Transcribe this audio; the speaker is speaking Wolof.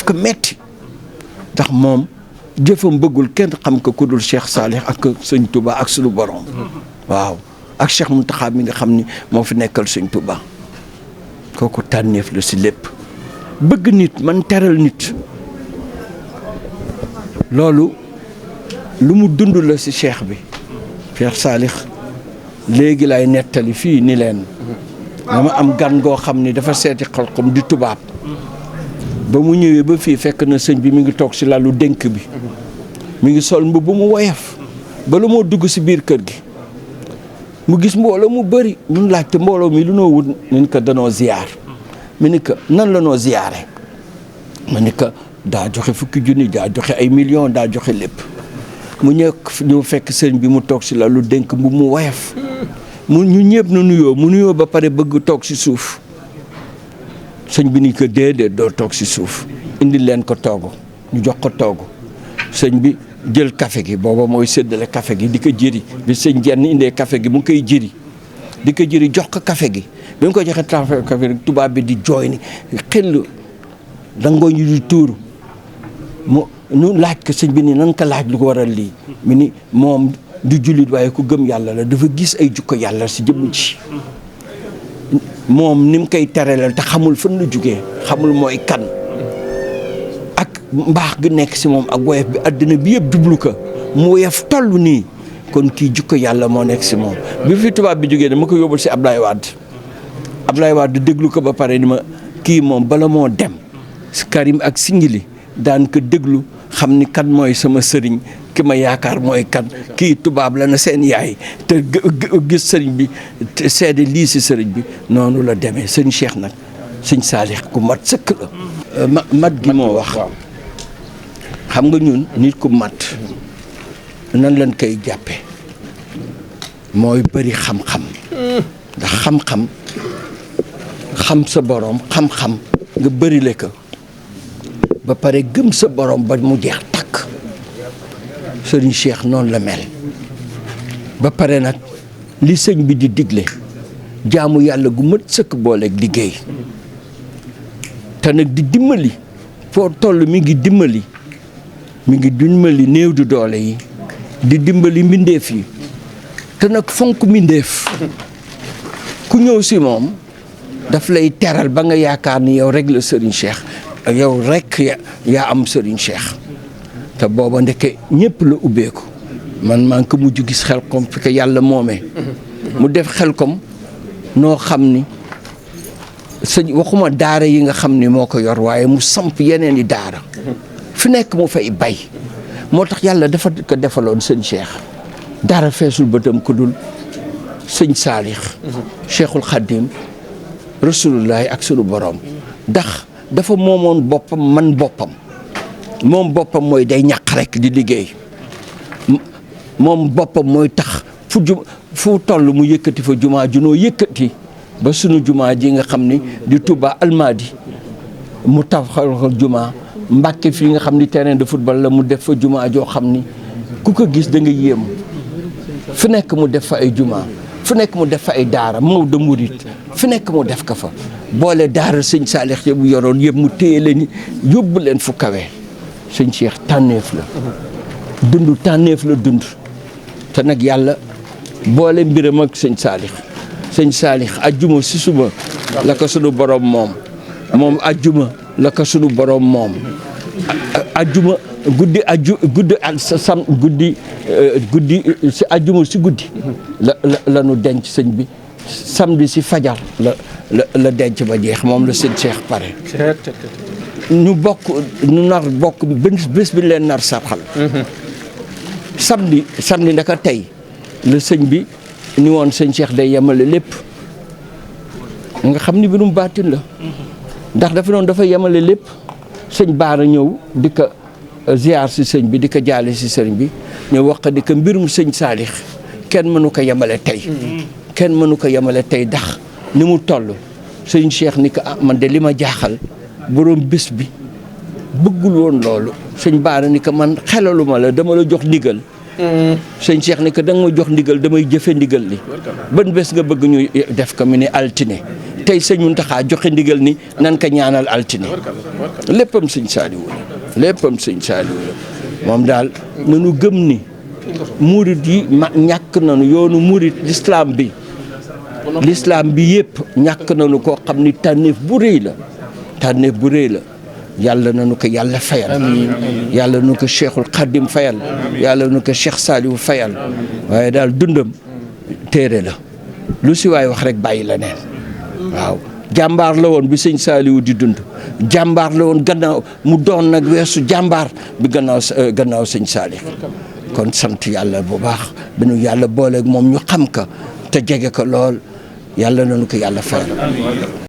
ko metti ndax moom jëfam bëggul kenn xam ko ku dul Cheikh Salih ak sëñ Touba ak sunu borom waaw ak Cheikh Mountakha mi nga xam ni moo fi nekkal sëñ Touba kooku tànneef la si lépp bëgg nit man teral nit loolu lu mu dund la si cheikh bi Cheikh Salih léegi lay nettali fii ni leen dama am gan goo xam ni dafa seeti xalxam di tubaab ba mu ñëwee ba fii fekk na sëñ bi mi ngi toog si lalu dénk bi mi ngi sol mbubb mu woyof ba lu moo dugg si biir kër gi mu gis mbooloo mu bëri mun laajte mbooloo mi lu noo wut ñu ko danoo ziyaar mu ni ko nan la noo ziyaare ma ni ko daa joxe fukki junni daa joxe ay millions daa joxe lépp mu ñëw fekk sëñ bi mu toog si lalu dénk mbubb mu woyof mu ñu ñëpp na nuyoo mu nuyoo ba pare bëgg toog si suuf sëñ bi ni ko déedéet doo toog si suuf indi leen ko toogu ñu jox ko toogu sëñ bi jël café gi booba mooy séddale café gi di ko jëri bi sëñ jenn indee café gi mu ngi koy jëri di ko jëri jox ko café gi bi nga ko joxe café rek tubaab bi di jooy ni xel dangoo ñu di tuuru ñu laaj ko sëñ bi ni nan ko laaj lu ko waral lii mu ni moom du jullit waaye ku gëm yàlla la dafa gis ay jukko yàlla si jëmm ji moom ni mu koy teralal te xamul fan la jugee xamul mooy kan ak mbaax gi nekk si moom ak woyof bi àddina bi yëpp jublu ko mu woyof toll nii kon kii jukko yàlla moo nekk si moom bi fi tubaab bi jógee dama ko yóbbul si Ablaye Wade déglu ko ba pare ni ma kii moom bala moo dem si Karim ak Singili daan ko déglu xam ni kan mooy sama sëriñ ki ma yaakaar mooy kan kii tubaab la na seen yaay te gis sëriñ bi seede lii si sëriñ bi noonu la demee sëñ Cheikh nag sëñ Salih ku mat sëkk la mat gi moo wax xam nga ñun nit ku mat nan lañ koy jàppe mooy bëri xam-xam ndax xam-xam xam sa borom xam-xam nga bëri le ko ba pare gëm sa borom ba mu jeex takk sëriñ Cheikh noonu la mel ba pare nag li sëñ bi di digle jaamu yàlla gu mat sëkk booleeg liggéey te nag di dimbali foo toll mi ngi dimbali néew du doole yi di dimbali mbindeef yi te nag fonk mbindeef ku ñëw si moom daf lay teral ba nga yaakaar ni yow rek la sëriñ Cheikh yow rek yaa am sëriñ Cheikh te booba ndeke ñëpp la ubbeeku man maa ngi ko mujj gis Xelkom fi ko yàlla moomee mu def Xelkom noo xam ni sëñ waxuma daara yi nga xam ni moo ko yor waaye mu samp yeneen i daara fi nekk mu fay bay moo tax yàlla dafa ko defaloon sëñ Cheikh dara feesul bëtam ku dul sëñ Salih Cheikhul Khadim Rasulullahi ak sunu borom ndax dafa moomoon boppam man boppam moom boppam mooy day ñàq rek di liggéey moom boppam mooy tax fu toll mu yëkkati fa jumaa junoo yëkkati ba sunu jumaa ji nga xam ni di Touba Almadi mu taxawal jumaa Mbàkke fii nga xam ni terrain de football la mu def fa jumaa joo xam ni ku ko gis da nga yéem fu nekk mu def fa ay jumaa fu nekk mu def fa ay daara Maodo Mouride fu nekk mu def ko fa boole daara sëñ Salih bu yoroon yëpp mu téye leen yóbbu leen fu kawe sëñ Cheikh tànneef la dund te nag yàlla boole mbiram ak sëñ Salih ajjuma si suba la ko sunu borom moom ajjuma la ko sunu borom moom ajjuma guddi si ajjuma si guddi la nu denc sëñ bi samedi si fajar la denc ba jeex moom la sëñ Cheikh pare ñu nar bokk bés bi leen nar sarxal samedi ndaka tey la sëñ bi ni woon sëñ Cheikh day yemale lépp nga xam ni birum baatin la ndax dafa noonu dafa yemale lépp sëñ Baara ñëw di ko ziar si sëñ bi di ko jaale si sëñ bi ñëw wax di ko mbirum sëñ Salih kenn mënu ko yemale tey ndax ni mu toll sëñ Cheikh ni ko man de li ma jaaxal borom bés bi bëggul woon loolu sëñ Baara ni ko man xelaluma la dama la jox ndigal sëñ Cheikh ni ko da nga ma jox ndigal damay jëfe ndigal li ban bés nga bëgg ñu def ko mu ne altine tey sëñ Muntaxa joxe ndigal ni nan ko ñaanal altine léppam sëñ Saaliwu la léppam sëñ Saaliwu la moom daal nanu gëm ni murit yi ñàkk nañu yoonu murit l'islam bi yëpp ñàkk nañu koo xam ni tànneef bu rëy la yàlla nañu ko yàlla fayal yàlla nañu ko Cheikhul Khadim fayal yàlla nañu ko Cheikh Saliou fayal waaye daal dundam téere la lu si waay wax rek bàyyi la neen waaw jàmbaar la woon bi sëñ Saliou di dund jàmbaar la woon gannaaw mu doon nag weesu jàmbaar bi gannaaw sëñ Saliou kon sant yàlla bu baax bi nu yàlla booleeg moom ñu xam ko te jege ko lool yàlla nañu ko yàlla fayal